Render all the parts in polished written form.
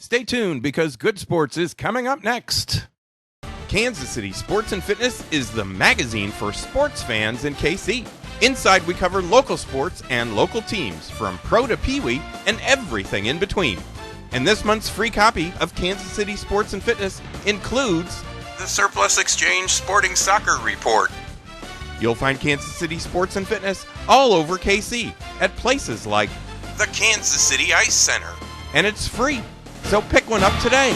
Stay tuned because Good Sports is coming up next. Kansas City Sports and Fitness is the magazine for sports fans in KC. Inside, we cover local sports and local teams, from pro to peewee and everything in between. And this month's free copy of Kansas City Sports and Fitness includes the Surplus Exchange Sporting Soccer Report. You'll find Kansas City Sports and Fitness all over KC at places like the Kansas City Ice Center. And it's free, so pick one up today.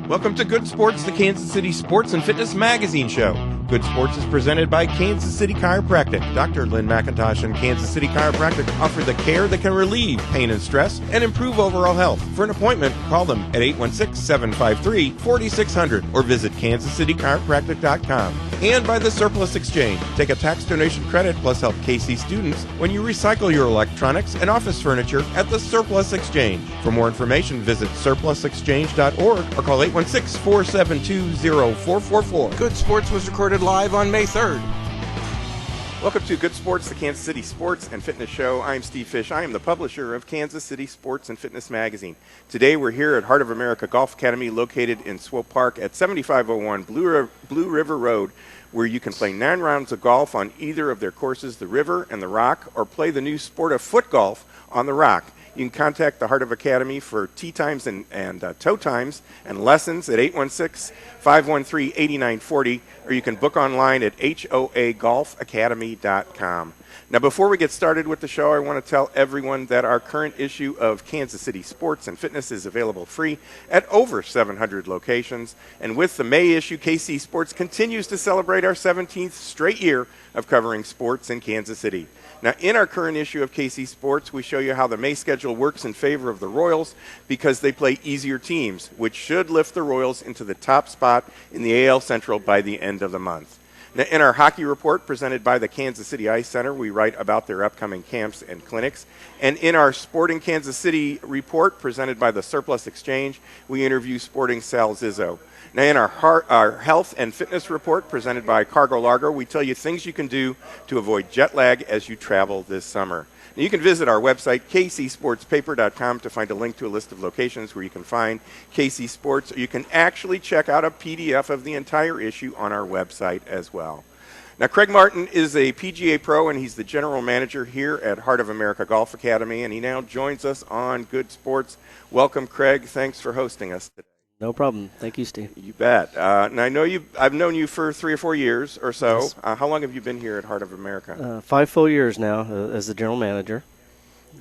Welcome to Good Sports, the Kansas City Sports and Fitness magazine show. Good Sports is presented by Kansas City Chiropractic. Dr. Lynn McIntosh and Kansas City Chiropractic offer the care that can relieve pain and stress and improve overall health. For an appointment, call them at 816-753-4600 or visit kansascitychiropractic.com. And by the Surplus Exchange. Take a tax donation credit plus help KC students when you recycle your electronics and office furniture at the Surplus Exchange. For more information, visit surplusexchange.org or call 816-472-0444. Good Sports was recorded live on May 3rd. Welcome to Good Sports, the Kansas City Sports and Fitness Show. I'm Steve Fish. I am the publisher of Kansas City Sports and Fitness Magazine. Today we're here at Heart of America Golf Academy, located in Swope Park at 7501 Blue River Road, where you can play 9 rounds of golf on either of their courses, the River and the Rock, or play the new sport of foot golf on the Rock. You can contact the Heart of Academy for tee times and toe times and lessons at 816-513-8940, or you can book online at HOAGolfacademy.com. Now, before we get started with the show, I want to tell everyone that our current issue of Kansas City Sports and Fitness is available free at over 700 locations. And with the May issue, KC Sports continues to celebrate our 17th straight year of covering sports in Kansas City. Now, in our current issue of KC Sports, we show you how the May schedule works in favor of the Royals because they play easier teams, which should lift the Royals into the top spot in the AL Central by the end of the month. Now, in our hockey report presented by the Kansas City Ice Center, we write about their upcoming camps and clinics. And in our Sporting Kansas City report presented by the Surplus Exchange, we interview Sporting Sal Zizzo. Now, in our health and fitness report presented by Cargo Largo, we tell you things you can do to avoid jet lag as you travel this summer. Now, you can visit our website, kcsportspaper.com, to find a link to a list of locations where you can find KC Sports, or you can actually check out a PDF of the entire issue on our website as well. Now, Craig Martin is a PGA pro, and he's the general manager here at Heart of America Golf Academy, and he now joins us on Good Sports. Welcome, Craig. Thanks for hosting us today. No problem. Thank you, Steve. You bet. Now, I know I've known you for 3 or 4 years or so. Yes. How long have you been here at Heart of America? 5 full years now as the general manager.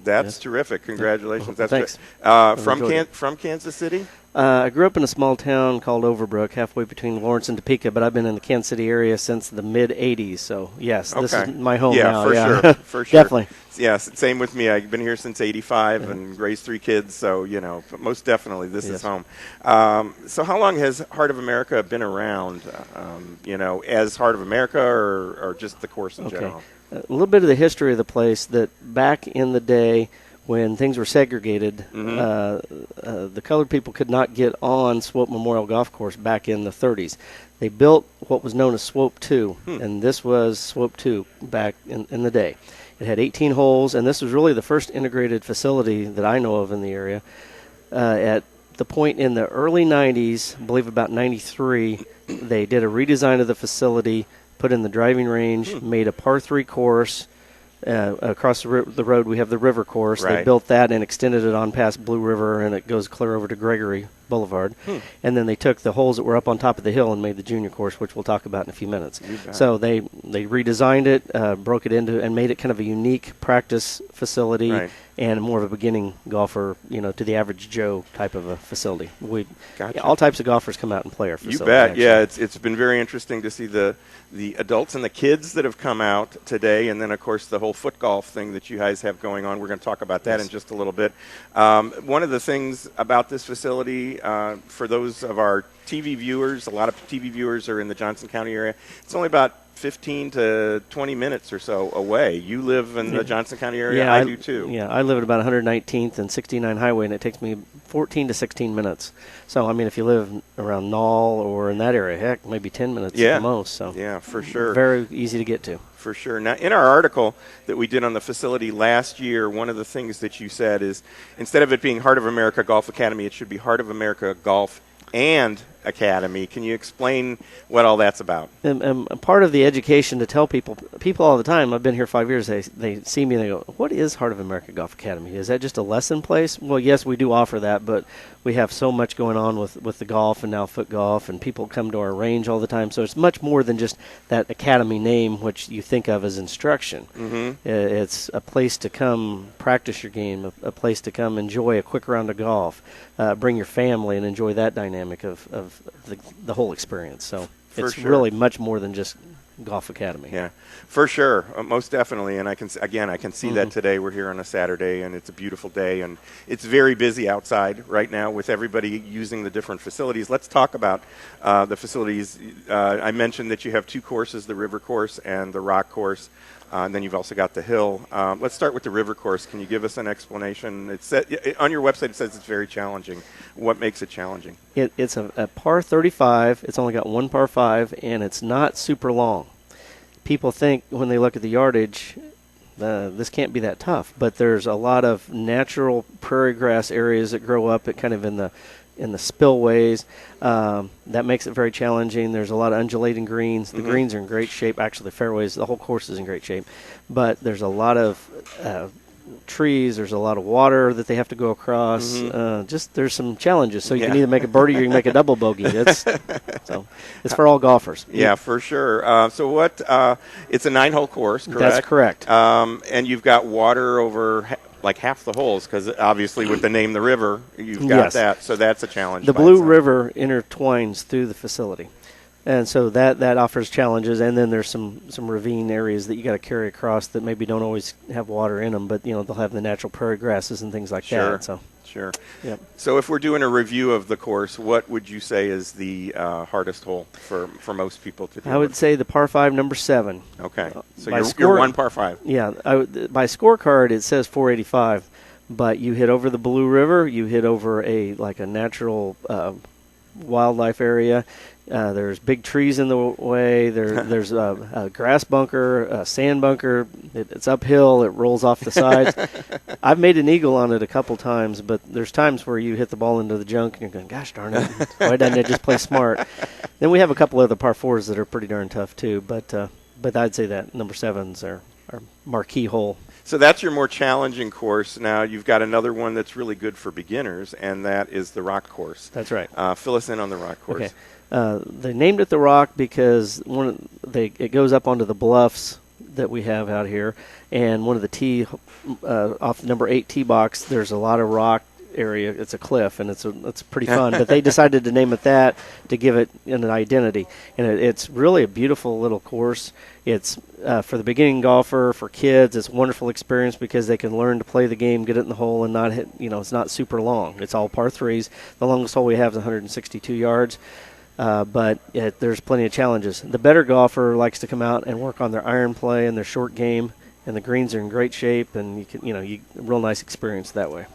That's terrific. Congratulations. That's Thanks. From Kansas City? I grew up in a small town called Overbrook, halfway between Lawrence and Topeka, but I've been in the Kansas City area since the mid-'80s. So, yes, This is my home now. Sure. For sure. Definitely. Yes, same with me. I've been here since '85 and raised 3 kids, so, most definitely this is home. So how long has Heart of America been around, as Heart of America or just the course in general? A little bit of the history of the place, that back in the day when things were segregated, the colored people could not get on Swope Memorial Golf Course back in the 30s. They built what was known as Swope 2, and this was Swope 2 back in the day. It had 18 holes, and this was really the first integrated facility that I know of in the area. At the point in the early 90s, I believe about 93, they did a redesign of the facility, put in the driving range, made a par 3 course. Across the road, we have the river course. Right. They built that and extended it on past Blue River, and it goes clear over to Gregory Boulevard. And then they took the holes that were up on top of the hill and made the junior course, which we'll talk about in a few minutes. So they redesigned it, broke it into, and made it kind of a unique practice facility and more of a beginning golfer, to the average Joe type of a facility. All types of golfers come out and play our facility. You bet. Actually. Yeah, it's been very interesting to see the adults and the kids that have come out today, and then, of course, the whole foot golf thing that you guys have going on. We're going to talk about that in just a little bit. One of the things about this facility, for those of our TV viewers, a lot of TV viewers are in the Johnson County area, it's only about 15 to 20 minutes or so away. You live in the Johnson County area? I do too. Yeah, I live at about 119th and 69 Highway, and it takes me 14 to 16 minutes. So, if you live around Knoll or in that area, heck, maybe 10 minutes at the most. So yeah, for sure. Very easy to get to. For sure. Now, in our article that we did on the facility last year, one of the things that you said is instead of it being Heart of America Golf Academy, it should be Heart of America Golf and Academy. Can you explain what all that's about? And part of the education to tell people all the time, I've been here 5 years, they see me and they go, what is Heart of America Golf Academy? Is that just a lesson place? Well, yes, we do offer that, but we have so much going on with the golf and now FootGolf, and people come to our range all the time. So it's much more than just that academy name, which you think of as instruction. Mm-hmm. It's a place to come practice your game, a place to come enjoy a quick round of golf, bring your family and enjoy that dynamic of the whole experience. So it's really much more than just Golf Academy. Yeah, for sure, most definitely. And I can see that today. We're here on a Saturday, and it's a beautiful day, and it's very busy outside right now with everybody using the different facilities. Let's talk about the facilities. I mentioned that you have two courses, the river course and the rock course. And then you've also got the hill. Let's start with the river course. Can you give us an explanation? On your website it says it's very challenging. What makes it challenging? It's a par 35. It's only got one par 5, and it's not super long. People think when they look at the yardage, this can't be that tough. But there's a lot of natural prairie grass areas that grow up at kind of in the spillways. That makes it very challenging. There's a lot of undulating greens. The greens are in great shape. Actually, the fairways, the whole course is in great shape. But there's a lot of trees. There's a lot of water that they have to go across. There's some challenges. So you can either make a birdie or you can make a double bogey. It's for all golfers. Yeah, for sure. So what? It's a 9-hole course, correct? That's correct. And you've got water over like half the holes, because obviously with the name the river, you've got that. So that's a challenge. The Blue River intertwines through the facility, and so that offers challenges. And then there's some ravine areas that you got to carry across that maybe don't always have water in them, but they'll have the natural prairie grasses and things like that. So. Sure. Yep. So if we're doing a review of the course, what would you say is the hardest hole for most people to do? I would say the par 5, number 7. Okay. So you're one par 5. Yeah. By scorecard, it says 485, but you hit over the Blue River, you hit over a natural wildlife area. There's big trees in the way. There's a grass bunker, a sand bunker. It's uphill. It rolls off the sides. I've made an eagle on it a couple times, but there's times where you hit the ball into the junk and you're going, gosh darn it, why didn't I just play smart? Then we have a couple other par 4s that are pretty darn tough too, but I'd say that number 7's our marquee hole. So that's your more challenging course. Now you've got another one that's really good for beginners, and that is the rock course. That's right. Fill us in on the rock course. Okay. They named it the Rock because it goes up onto the bluffs that we have out here, and one of the tee off the number 8 tee box, there's a lot of rock area. It's a cliff, and it's pretty fun. But they decided to name it that to give it an identity, and it's really a beautiful little course. It's for the beginning golfer, for kids. It's a wonderful experience because they can learn to play the game, get it in the hole, and not hit. It's not super long. It's all par 3s. The longest hole we have is 162 yards. But there's plenty of challenges. The better golfer likes to come out and work on their iron play and their short game, and the greens are in great shape, and you can, real nice experience that way.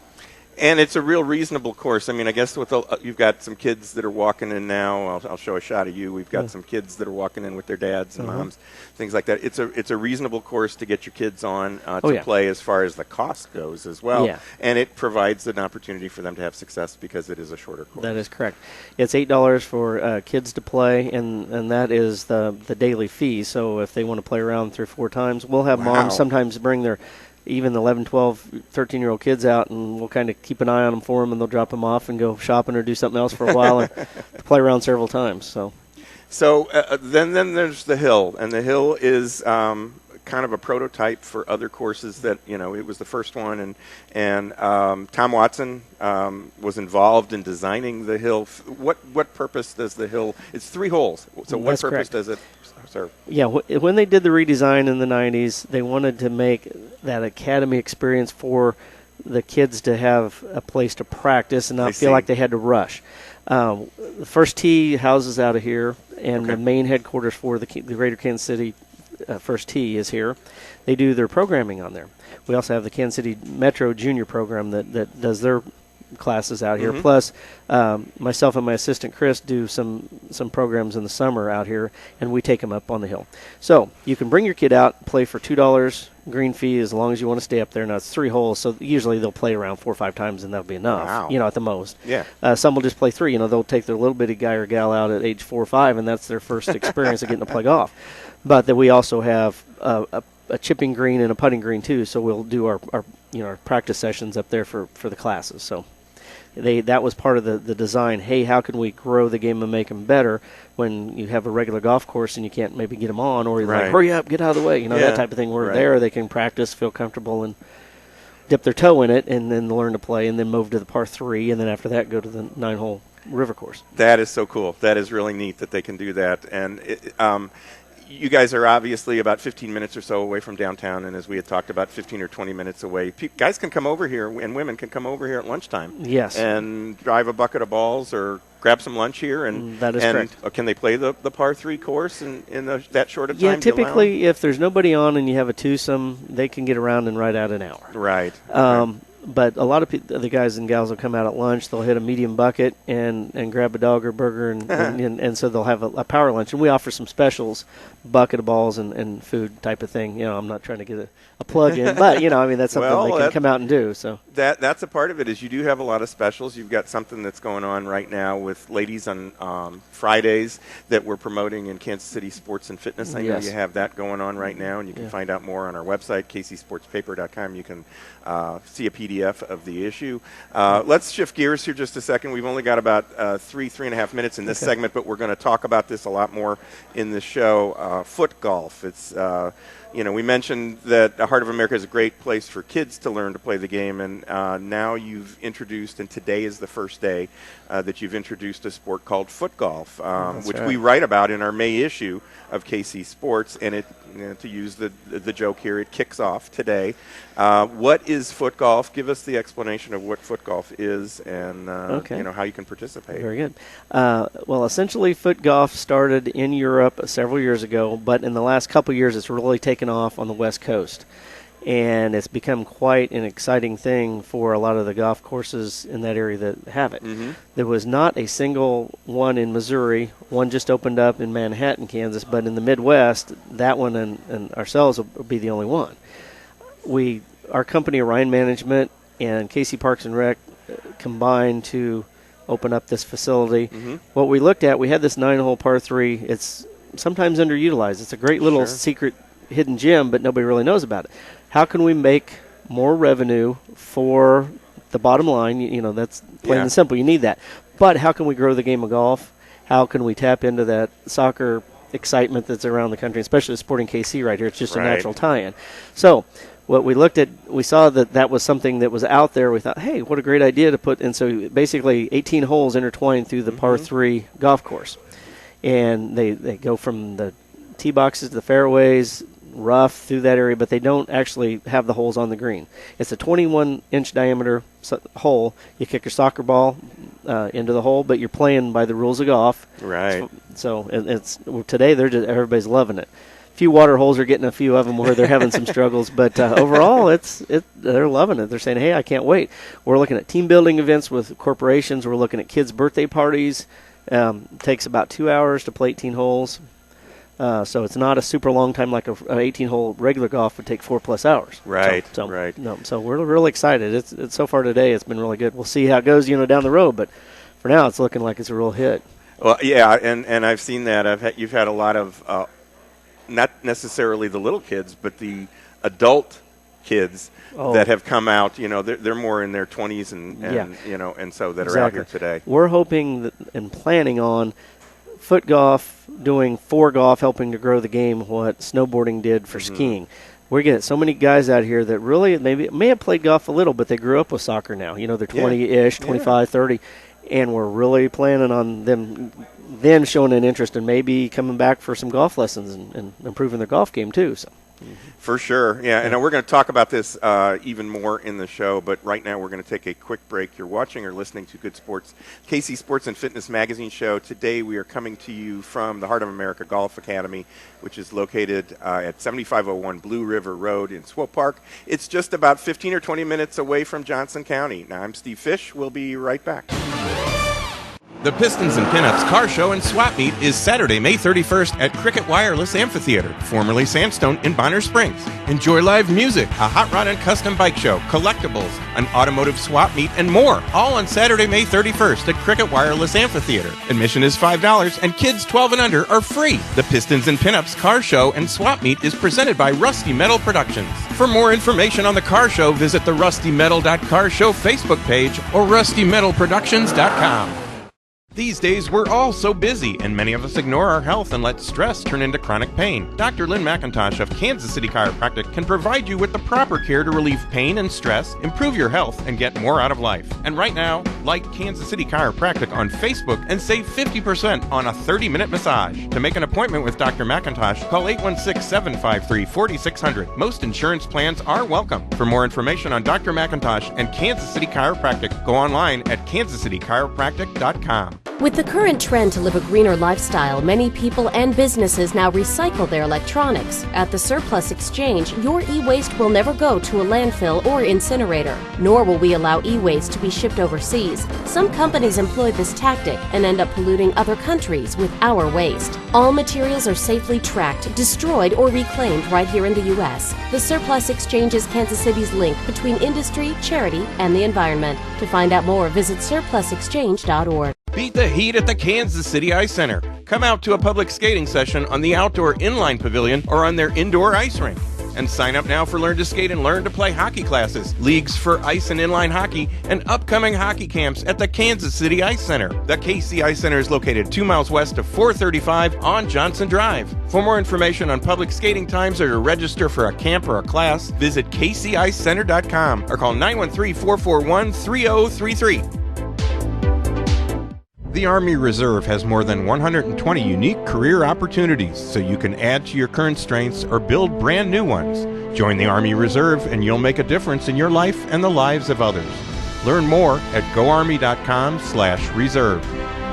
And it's a real reasonable course. I mean, I guess you've got some kids that are walking in now. I'll show a shot of you. We've got some kids that are walking in with their dads and moms, things like that. It's a reasonable course to get your kids on to play as far as the cost goes as well. Yeah. And it provides an opportunity for them to have success because it is a shorter course. That is correct. It's $8 for kids to play, and that is the daily fee. So if they want to play around 3 or 4 times, we'll have moms sometimes bring their even 11, 12, 13-year-old kids out, and we'll kind of keep an eye on them for them, and they'll drop them off and go shopping or do something else for a while and play around several times. So then there's the hill, and the hill is kind of a prototype for other courses that, it was the first one, and Tom Watson was involved in designing the hill. What purpose does the hill? It's 3 holes. So what purpose does it serve? Yeah, when they did the redesign in the 90s, they wanted to make that academy experience for the kids to have a place to practice and not feel like they had to rush. The first tee houses out of here, and the main headquarters for the Greater Kansas City first tee is here. They do their programming on there. We also have the Kansas City Metro Junior program that does their classes out here. Plus, myself and my assistant Chris do some programs in the summer out here, and we take them up on the hill. So you can bring your kid out, play for $2 green fee as long as you want to stay up there. Now it's 3 holes, so usually they'll play around 4 or 5 times, and that'll be enough. Wow. At the most. Yeah. Some will just play 3. They'll take their little bitty guy or gal out at age 4 or 5, and that's their first experience of getting to play golf. But then we also have a chipping green and a putting green too, so we'll do our practice sessions up there for the classes. So that was part of the design. Hey, how can we grow the game and make them better when you have a regular golf course and you can't maybe get them on, or you're like, hurry up, get out of the way, that type of thing. We're there, they can practice, feel comfortable, and dip their toe in it, and then learn to play, and then move to the par 3, and then after that go to the 9-hole river course. That is so cool. That is really neat that they can do that. And you guys are obviously about 15 minutes or so away from downtown, and as we had talked about, 15 or 20 minutes away. Guys can come over here, and women can come over here at lunchtime. Yes. And drive a bucket of balls or grab some lunch here. And that is correct. Can they play the par 3 course in that short of time? Yeah, typically if there's nobody on and you have a twosome, they can get around in right out an hour. Right. But a lot of the guys and gals will come out at lunch. They'll hit a medium bucket and grab a dog or burger, and so they'll have a power lunch. And we offer some specials, bucket of balls and food type of thing. I'm not trying to get a plug in, but that's something they can come out and do. So that's a part of it. Is you do have a lot of specials. You've got something that's going on right now with ladies on Fridays that we're promoting in Kansas City Sports and Fitness. I know you have that going on right now, and you can find out more on our website, kcsportspaper.com. You can see a PDF of the issue. Let's shift gears here just a second. We've only got about 3.5 minutes in this segment, but we're going to talk about this a lot more in the show. FootGolf. It's we mentioned that the Heart of America is a great place for kids to learn to play the game, and now you've introduced, and today is the first day that you've introduced a sport called FootGolf, which we write about in our May issue of KC Sports, and it, to use the joke here, it kicks off today. What is FootGolf? Give us the explanation of what FootGolf is and how you can participate. Very good. Well, essentially, FootGolf started in Europe several years ago, but in the last couple years, it's really taken off on the West Coast. And it's become quite an exciting thing for a lot of the golf courses in that area that have it. Mm-hmm. There was not a single one in Missouri. One just opened up in Manhattan, Kansas, but in the Midwest, that one and ourselves will be the only one. Our company, Orion Management, and KC Parks and Rec combined to open up this facility. Mm-hmm. What we looked at, we had this 9-hole par 3. It's sometimes underutilized. It's a great little secret hidden gem, but nobody really knows about it. How can we make more revenue for the bottom line? That's plain and simple. You need that. But how can we grow the game of golf? How can we tap into that soccer excitement that's around the country, especially Sporting KC right here? It's just a natural tie-in. So what we looked at, we saw that was something that was out there. We thought, hey, what a great idea to put. And so basically 18 holes intertwined through the par 3 golf course. And they go from the tee boxes to the fairways, rough through that area, but they don't actually have the holes on the green. It's a 21-inch diameter hole. You kick your soccer ball into the hole, but you're playing by the rules of golf. Right. So today everybody's loving it. A few water holes are getting a few of them where they're having some struggles, but overall they're loving it. They're saying, hey, I can't wait. We're looking at team building events with corporations. We're looking at kids' birthday parties. Takes about 2 hours to play 18 holes. So it's not a super long time like an 18-hole regular golf would take 4+ hours. Right, right. So we're really excited. It's so far today it's been really good. We'll see how it goes, down the road. But for now, it's looking like it's a real hit. Well, yeah, and I've seen that. You've had a lot of not necessarily the little kids, but the adult kids that have come out. They're more in their 20s and so that are out here today. We're hoping and planning on FootGolf doing for golf, helping to grow the game, what snowboarding did for skiing. We're getting so many guys out here that really may have played golf a little, but they grew up with soccer now. They're 20-ish, 25, 30, and we're really planning on them then showing an interest and maybe coming back for some golf lessons and improving their golf game too. So For sure, yeah. And we're going to talk about this even more in the show, but right now we're going to take a quick break. You're watching or listening to Good Sports, KC Sports and Fitness Magazine show. Today we are coming to you from the Heart of America Golf Academy, which is located at 7501 Blue River Road in Swope Park. It's just about 15 or 20 minutes away from Johnson County. Now, I'm Steve Fish. We'll be right back. The Pistons and Pinups Car Show and Swap Meet is Saturday, May 31st at Cricket Wireless Amphitheater, formerly Sandstone in Bonner Springs. Enjoy live music, a hot rod and custom bike show, collectibles, an automotive swap meet, and more, all on Saturday, May 31st at Cricket Wireless Amphitheater. Admission is $5 and kids 12 and under are free. The Pistons and Pinups Car Show and Swap Meet is presented by Rusty Metal Productions. For more information on the car show, visit the rustymetal.carshow Facebook page or rustymetalproductions.com. These days, we're all so busy, and many of us ignore our health and let stress turn into chronic pain. Dr. Lynn McIntosh of Kansas City Chiropractic can provide you with the proper care to relieve pain and stress, improve your health, and get more out of life. And right now, like Kansas City Chiropractic on Facebook and save 50% on a 30-minute massage. To make an appointment with Dr. McIntosh, call 816-753-4600. Most insurance plans are welcome. For more information on Dr. McIntosh and Kansas City Chiropractic, go online at kansascitychiropractic.com. With the current trend to live a greener lifestyle, many people and businesses now recycle their electronics. At the Surplus Exchange, your e-waste will never go to a landfill or incinerator, nor will we allow e-waste to be shipped overseas. Some companies employ this tactic and end up polluting other countries with our waste. All materials are safely tracked, destroyed, or reclaimed right here in the U.S. The Surplus Exchange is Kansas City's link between industry, charity, and the environment. To find out more, visit surplusexchange.org. Beat the heat at the Kansas City Ice Center. Come out to a public skating session on the outdoor inline pavilion or on their indoor ice rink. And sign up now for Learn to Skate and Learn to Play hockey classes, leagues for ice and inline hockey, and upcoming hockey camps at the Kansas City Ice Center. The KC Ice Center is located 2 miles west of 435 on Johnson Drive. For more information on public skating times or to register for a camp or a class, visit kcicecenter.com or call 913-441-3033. The Army Reserve has more than 120 unique career opportunities, so you can add to your current strengths or build brand new ones. Join the Army Reserve and you'll make a difference in your life and the lives of others. Learn more at goarmy.com/reserve.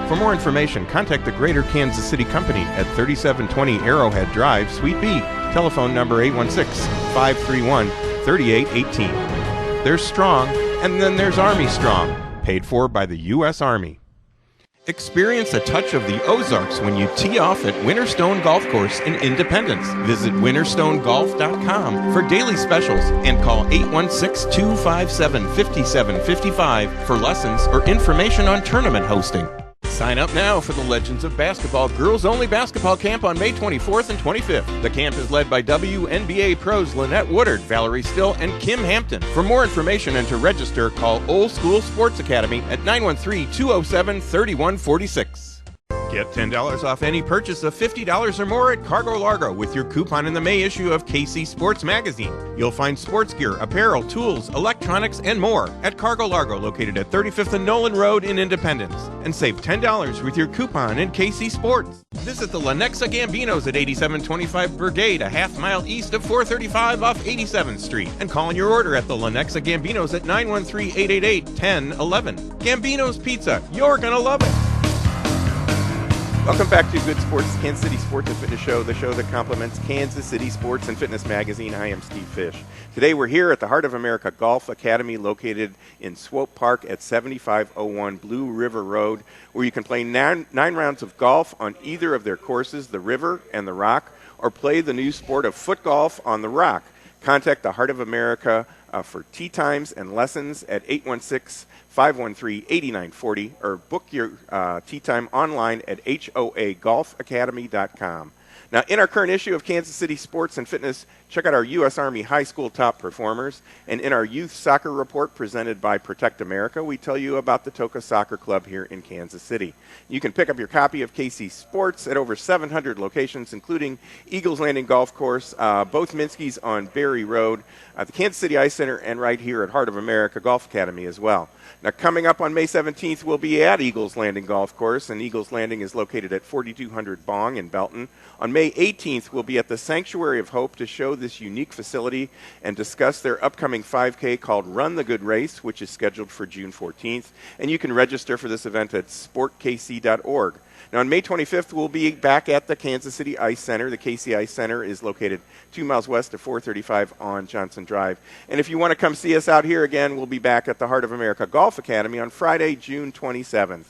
For more information, contact the Greater Kansas City Company at 3720 Arrowhead Drive, Suite B. Telephone number 816-531-3818. There's Strong, and then there's Army Strong, paid for by the U.S. Army. Experience a touch of the Ozarks when you tee off at Winterstone Golf Course in Independence. Visit winterstonegolf.com for daily specials and call 816-257-5755 for lessons or information on tournament hosting. Sign up now for the Legends of Basketball girls-only basketball camp on May 24th and 25th. The camp is led by WNBA pros Lynette Woodard, Valerie Still, and Kim Hampton. For more information and to register, call Old School Sports Academy at 913-207-3146. Get $10 off any purchase of $50 or more at Cargo Largo with your coupon in the May issue of KC Sports Magazine. You'll find sports gear, apparel, tools, electronics, and more at Cargo Largo, located at 35th and Nolan Road in Independence. And save $10 with your coupon in KC Sports. Visit the Lenexa Gambinos at 8725 Brigade, a half mile east of 435 off 87th Street. And call in your order at the Lenexa Gambinos at 913-888-1011. Gambino's Pizza. You're going to love it. Welcome back to Good Sports, Kansas City Sports and Fitness Show, the show that complements Kansas City Sports and Fitness Magazine. I am Steve Fish. Today we're here at the Heart of America Golf Academy, located in Swope Park at 7501 Blue River Road, where you can play nine rounds of golf on either of their courses, the River and the Rock, or play the new sport of foot golf on the Rock. Contact the Heart of America for tee times and lessons at 816-513-8940 or book your tee time online at HOAGolfacademy.com. Now, in our current issue of Kansas City Sports and Fitness, check out our U.S. Army High School top performers. And in our youth soccer report presented by Protect America, we tell you about the Toka Soccer Club here in Kansas City. You can pick up your copy of KC Sports at over 700 locations, including Eagles Landing Golf Course, both Minsky's on Berry Road, the Kansas City Ice Center, and right here at Heart of America Golf Academy as well. Now, coming up on May 17th, we'll be at Eagles Landing Golf Course, and Eagles Landing is located at 4200 Bong in Belton. On May 18th, we'll be at the Sanctuary of Hope to show this unique facility and discuss their upcoming 5K called Run the Good Race, which is scheduled for June 14th. And you can register for this event at sportkc.org. Now, on May 25th, we'll be back at the Kansas City Ice Center. The KC Ice Center is located 2 miles west of 435 on Johnson Drive. And if you want to come see us out here again, we'll be back at the Heart of America Golf Academy on Friday, June 27th.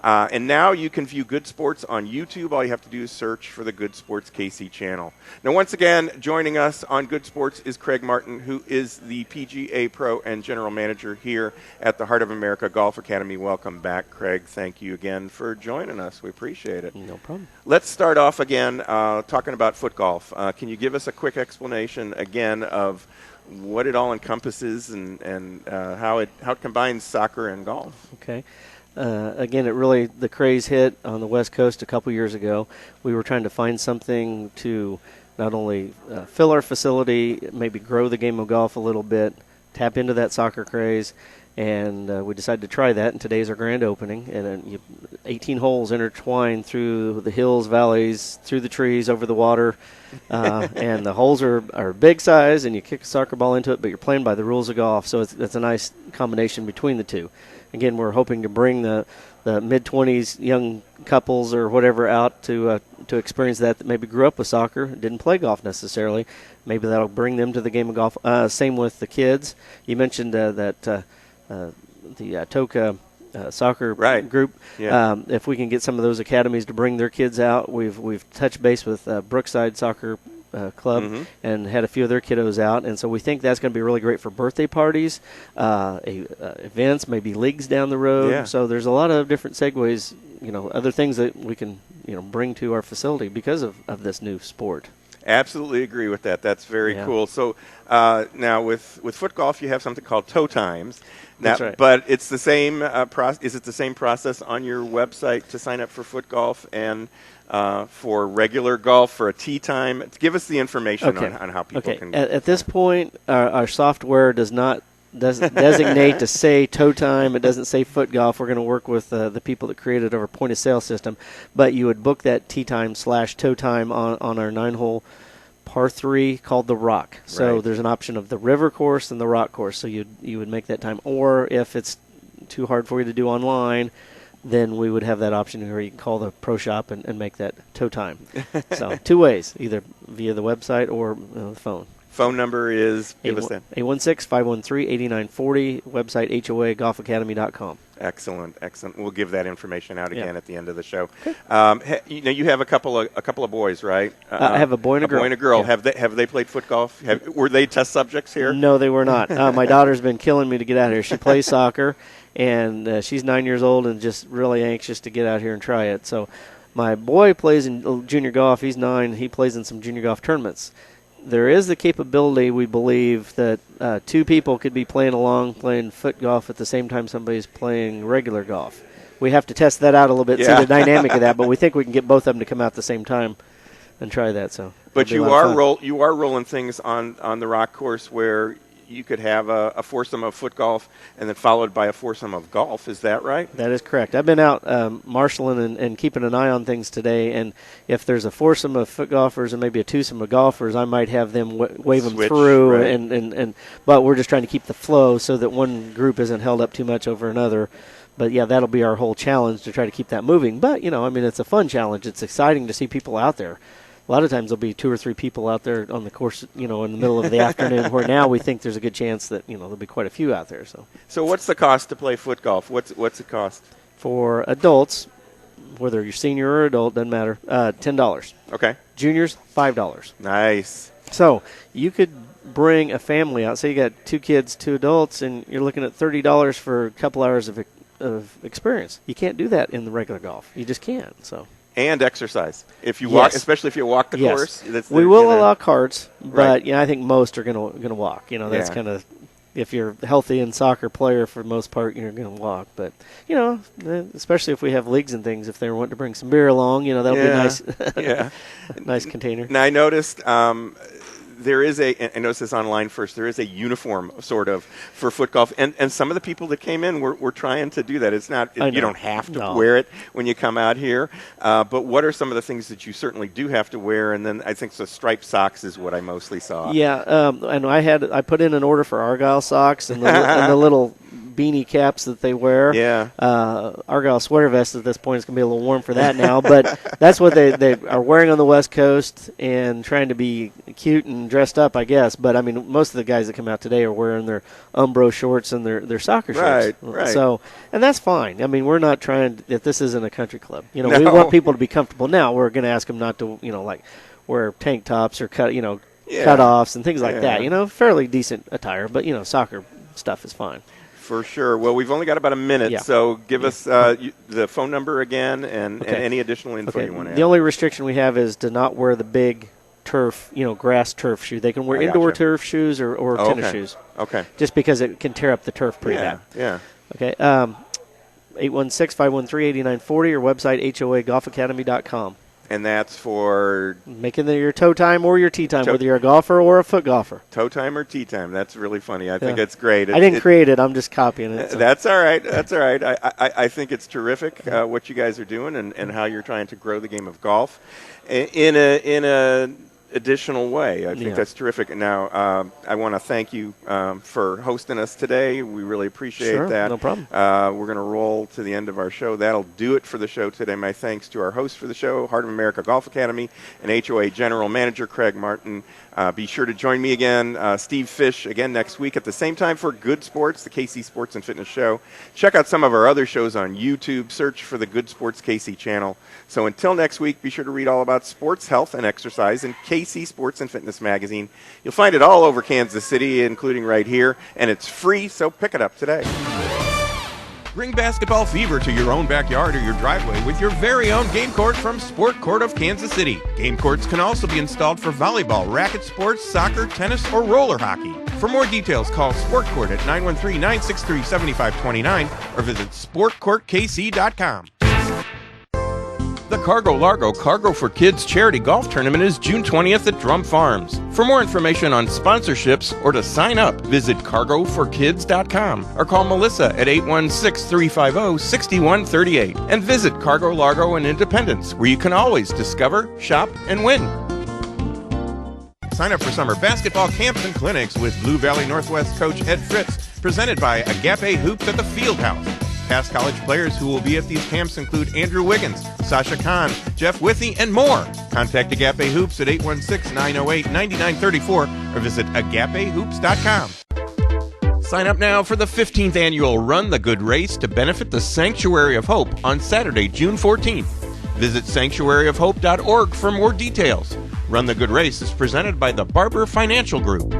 And now you can view Good Sports on YouTube. All you have to do is search for the Good Sports KC channel. Now, once again, joining us on Good Sports is Craig Martin, who is the PGA Pro and General Manager here at the Heart of America Golf Academy. Welcome back, Craig. Thank you again for joining us. We appreciate it. No problem. Let's start off again talking about FootGolf. Can you give us a quick explanation again of what it all encompasses and how it combines soccer and golf? Okay. Again, the craze hit on the West Coast a couple years ago. We were trying to find something to not only fill our facility, maybe grow the game of golf a little bit, tap into that soccer craze, and we decided to try that, and today's our grand opening. And 18 holes intertwined through the hills, valleys, through the trees, over the water, and the holes are big size, and you kick a soccer ball into it, but you're playing by the rules of golf, so it's a nice combination between the two. Again, we're hoping to bring the mid-20s young couples or whatever out to experience that maybe grew up with soccer, didn't play golf necessarily. Maybe that'll bring them to the game of golf. Same with the kids. You mentioned that the TOCA soccer group. Yeah. If we can get some of those academies to bring their kids out, we've touched base with Brookside Soccer Club and had a few of their kiddos out, and so we think that's going to be really great for birthday parties, events, maybe leagues down the road. Yeah. So there's a lot of different segues, other things that we can bring to our facility because of this new sport. Absolutely agree with that. That's very cool. So now with FootGolf, you have something called Toe Times. Now, That's right. But it's the same process. Is it the same process on your website to sign up for FootGolf and for regular golf for a tee time? Give us the information on how people can. At this point, our software doesn't designate to say toe time. It doesn't say foot golf. We're going to work with the people that created our point of sale system. But you would book that tee time / toe time on our 9-hole par 3 called the Rock. So there's an option of the river course and the rock course. So you would make that time. Or if it's too hard for you to do online, then we would have that option where you can call the pro shop and make that toe time. So 2 ways, either via the website or the phone. Phone number is, give us that. 816-513-8940, website HOAGolfacademy.com. Excellent. We'll give that information out again at the end of the show. You have a couple of boys, right? I have a boy and a girl. A boy and a girl. Yeah. Have they played foot golf? Were they test subjects here? No, they were not. My daughter's been killing me to get out here. She plays soccer, and she's 9 years old and just really anxious to get out here and try it. So my boy plays in junior golf. He's 9. He plays in some junior golf tournaments. There is the capability, we believe, that 2 people could be playing foot golf at the same time somebody's playing regular golf. We have to test that out a little bit, see the dynamic of that, but we think we can get both of them to come out at the same time and try that. So, but you are rolling things on the rock course where you could have a foursome of foot golf and then followed by a foursome of golf. Is that right? That is correct. I've been out marshaling and keeping an eye on things today, and if there's a foursome of foot golfers and maybe a twosome of golfers, I might have them wave them through. Right. But we're just trying to keep the flow so that one group isn't held up too much over another. But, yeah, that'll be our whole challenge to try to keep that moving. But, it's a fun challenge. It's exciting to see people out there. A lot of times there'll be 2 or 3 people out there on the course, in the middle of the afternoon, where now we think there's a good chance that, there'll be quite a few out there. So what's the cost to play foot golf? What's it cost? For adults, whether you're senior or adult, doesn't matter, $10. Okay. Juniors, $5. Nice. So you could bring a family out. Say you got 2 kids, 2 adults, and you're looking at $30 for a couple hours of experience. You can't do that in the regular golf. You just can't, so. And exercise. If you walk, especially if you walk the course. We will allow carts, but I think most are going to walk. That's kind of, if you're a healthy and soccer player, for the most part, you're going to walk. But, especially if we have leagues and things, if they want to bring some beer along, that'll be nice. Nice container. Now, I noticed there is I noticed this online first, there is a uniform sort of for foot golf. And some of the people that came in were trying to do that. It's not, you don't have to wear it when you come out here. But what are some of the things that you certainly do have to wear? And then I think the striped socks is what I mostly saw. Yeah, and I put in an order for Argyle socks and the little beanie caps that they wear. Yeah. Argyle sweater vest at this point is going to be a little warm for that now, but that's what they are wearing on the West Coast and trying to be cute and dressed up, I guess. But, I mean, most of the guys that come out today are wearing their Umbro shorts and their soccer shorts. Right. So, and that's fine. I mean, we're not trying – this isn't a country club. We want people to be comfortable. Now we're going to ask them not to, like wear tank tops or cut-offs and things like that. Fairly decent attire, but, soccer stuff is fine. For sure. Well, we've only got about a minute, so give us the phone number again and any additional info you want to add. The only restriction we have is to not wear the big turf, grass turf shoe. They can wear indoor turf shoes or tennis shoes. Okay. Just because it can tear up the turf pretty bad. Yeah. Okay. 816-513-8940 or website HOAGolfacademy.com. And that's for making your toe time or your tee time, whether you're a golfer or a foot golfer. Toe time or tee time. That's really funny. I think it's great. I didn't create it. I'm just copying it. So. That's all right. That's all right. I think it's terrific what you guys are doing and how you're trying to grow the game of golf in a additional way. I think that's terrific. Now, I want to thank you for hosting us today. We really appreciate that. No problem. We're going to roll to the end of our show. That'll do it for the show today. My thanks to our host for the show, Heart of America Golf Academy, and HOA General Manager Craig Martin. Be sure to join me again, Steve Fish, again next week at the same time for Good Sports, the KC Sports and Fitness Show. Check out some of our other shows on YouTube. Search for the Good Sports KC channel. So until next week, be sure to read all about sports, health, and exercise in KC Sports and Fitness magazine. You'll find it all over Kansas City, including right here, and it's free, so pick it up today. Bring basketball fever to your own backyard or your driveway with your very own game court from Sport Court of Kansas City. Game courts can also be installed for volleyball, racket sports, soccer, tennis, or roller hockey. For more details, call Sport Court at 913-963-7529 or visit sportcourtkc.com. The Cargo Largo Cargo for Kids Charity Golf Tournament is June 20th at Drum Farms. For more information on sponsorships or to sign up, visit cargoforkids.com or call Melissa at 816-350-6138 and visit Cargo Largo in Independence, where you can always discover, shop, and win. Sign up for summer basketball camps and clinics with Blue Valley Northwest coach Ed Fritz, presented by Agape Hoops at the Fieldhouse. Past college players who will be at these camps include Andrew Wiggins, Sasha Khan, Jeff Withy, and more. Contact Agape Hoops at 816-908-9934 or visit agapehoops.com. Sign up now for the 15th annual Run the Good race to benefit the Sanctuary of Hope on Saturday, June 14th. Visit sanctuaryofhope.org for more details. Run the Good race is presented by the Barber Financial Group.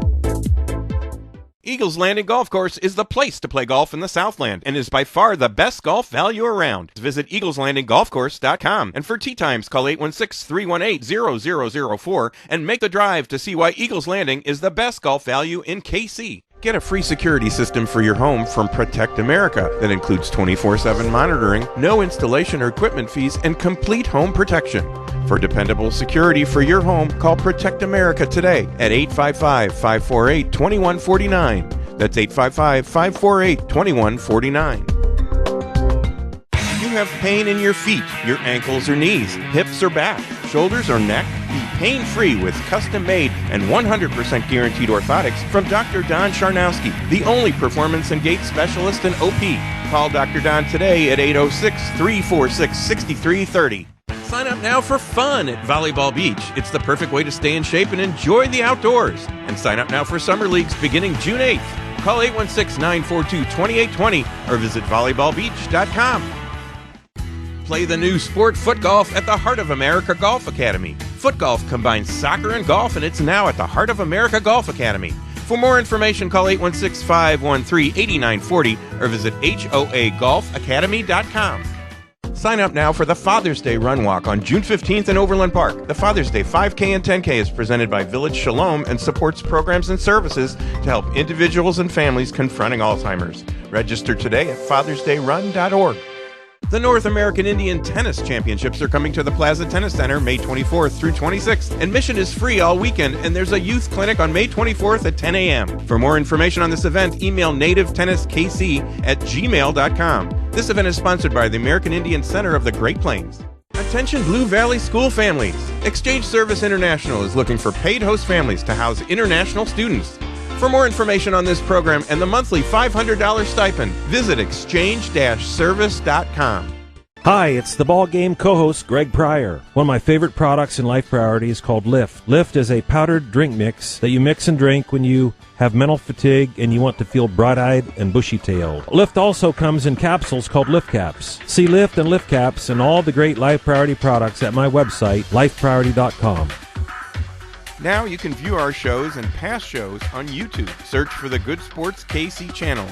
Eagles Landing Golf Course is the place to play golf in the Southland and is by far the best golf value around. Visit eagleslandinggolfcourse.com and for tee times call 816-318-0004 and make the drive to see why Eagles Landing is the best golf value in KC. Get a free security system for your home from Protect America that includes 24/7 monitoring, no installation or equipment fees, and complete home protection. For dependable security for your home, call Protect America today at 855-548-2149. That's 855-548-2149. You have pain in your feet, your ankles or knees, hips or back, shoulders or neck? Be pain-free with custom-made and 100% guaranteed orthotics from Dr. Don Charnowski, the only performance and gait specialist in OP. Call Dr. Don today at 806-346-6330. Sign up now for fun at Volleyball Beach. It's the perfect way to stay in shape and enjoy the outdoors. And sign up now for summer leagues beginning June 8th. Call 816-942-2820 or visit volleyballbeach.com. Play the new sport foot golf at the Heart of America Golf Academy. Foot golf combines soccer and golf, and it's now at the Heart of America Golf Academy. For more information, call 816-513-8940 or visit HOAGolfacademy.com. Sign up now for the Father's Day Run Walk on June 15th in Overland Park. The Father's Day 5K and 10K is presented by Village Shalom and supports programs and services to help individuals and families confronting Alzheimer's. Register today at fathersdayrun.org. The North American Indian Tennis Championships are coming to the Plaza Tennis Center May 24th through 26th. Admission is free all weekend, and there's a youth clinic on May 24th at 10 a.m. For more information on this event, email nativetennissKC@gmail.com. This event is sponsored by the American Indian Center of the Great Plains. Attention Blue Valley school families. Exchange Service International is looking for paid host families to house international students. For more information on this program and the monthly $500 stipend, visit exchange-service.com. Hi, it's the ball game co-host Greg Pryor. One of my favorite products in Life Priority is called Lift. Lift is a powdered drink mix that you mix and drink when you have mental fatigue and you want to feel bright-eyed and bushy-tailed. Lift also comes in capsules called Lift Caps. See Lift and Lift Caps and all the great Life Priority products at my website, lifepriority.com. Now you can view our shows and past shows on YouTube. Search for the Good Sports KC channel.